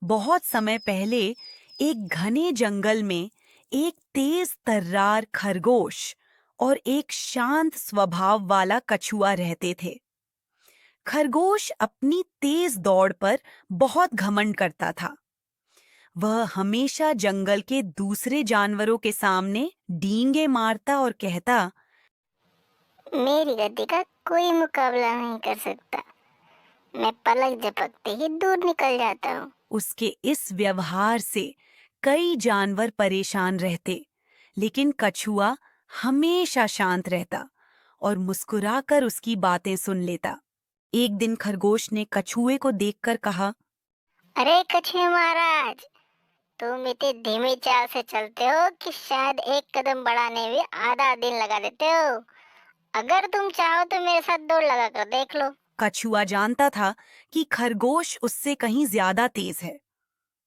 बहुत समय पहले एक घने जंगल में एक तेज तर्रार खरगोश और एक शांत स्वभाव वाला कछुआ रहते थे। खरगोश अपनी तेज दौड़ पर बहुत घमंड करता था। वह हमेशा जंगल के दूसरे जानवरों के सामने डींगे मारता और कहता, मेरी गति का कोई मुकाबला नहीं कर सकता। मैं पलक झपकते ही दूर निकल जाता हूँ। उसके इस व्यवहार से कई जानवर परेशान रहते, लेकिन कछुआ हमेशा शांत रहता और मुस्कुराकर उसकी बातें सुन लेता। एक दिन खरगोश ने कछुए को देखकर कहा, अरे कछुए महाराज, तुम इतने धीमी चाल से चलते हो कि शायद एक कदम बढ़ाने में आधा दिन लगा देते हो। अगर तुम चाहो तो मेरे साथ दौड़ लगा कर देख लो। कछुआ जानता था कि खरगोश उससे कहीं ज्यादा तेज है।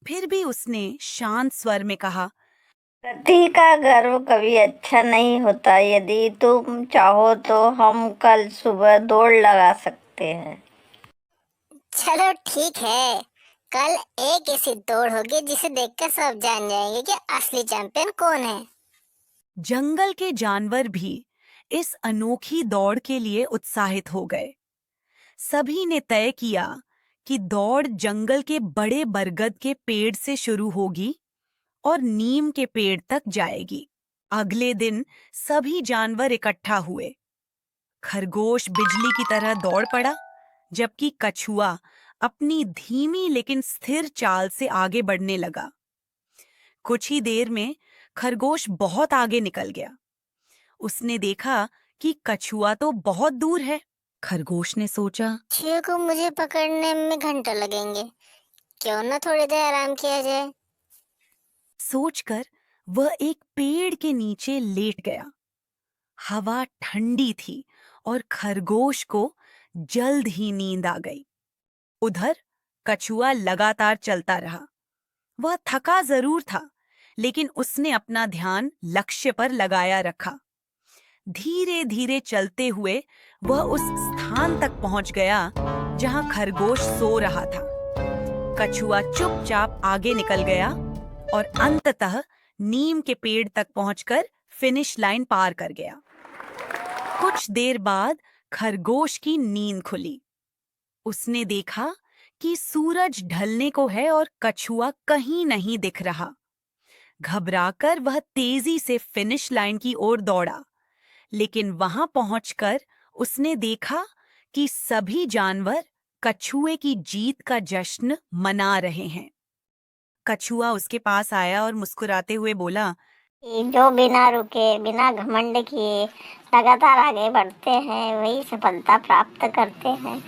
फिर भी उसने शांत स्वर में कहा, गति का गर्व कभी अच्छा नहीं होता। यदि तुम चाहो तो हम कल सुबह दौड़ लगा सकते हैं। चलो ठीक है, कल एक ऐसी दौड़ होगी जिसे देखकर सब जान जाएंगे कि असली चैंपियन कौन है। जंगल के जानवर भी इस अनोखी दौड़ के लिए उत्साहित हो गए। सभी ने तय किया कि दौड़ जंगल के बड़े बरगद के पेड़ से शुरू होगी और नीम के पेड़ तक जाएगी। अगले दिन सभी जानवर इकट्ठा हुए। खरगोश बिजली की तरह दौड़ पड़ा, जबकि कछुआ अपनी धीमी लेकिन स्थिर चाल से आगे बढ़ने लगा। कुछ ही देर में खरगोश बहुत आगे निकल गया। उसने देखा कि कछुआ तो बहुत दूर है। खरगोश ने सोचा, कछुए को मुझे पकड़ने में घंटा लगेंगे, क्यों ना थोड़ी देर आराम किया जाए। सोचकर वह एक पेड़ के नीचे लेट गया। हवा ठंडी थी और खरगोश को जल्द ही नींद आ गई। उधर कछुआ लगातार चलता रहा। वह थका जरूर था, लेकिन उसने अपना ध्यान लक्ष्य पर लगाया रखा। धीरे धीरे चलते हुए वह उस स्थान तक पहुंच गया जहां खरगोश सो रहा था। कछुआ चुपचाप आगे निकल गया और अंततः नीम के पेड़ तक पहुंचकर फिनिश लाइन पार कर गया। कुछ देर बाद खरगोश की नींद खुली। उसने देखा कि सूरज ढलने को है और कछुआ कहीं नहीं दिख रहा। घबराकर वह तेजी से फिनिश लाइन की ओर दौड़ा, लेकिन वहां पहुंचकर उसने देखा कि सभी जानवर कछुए की जीत का जश्न मना रहे हैं। कछुआ उसके पास आया और मुस्कुराते हुए बोला, जो बिना रुके, बिना घमंड किए लगातार आगे बढ़ते हैं, वही सफलता प्राप्त करते हैं।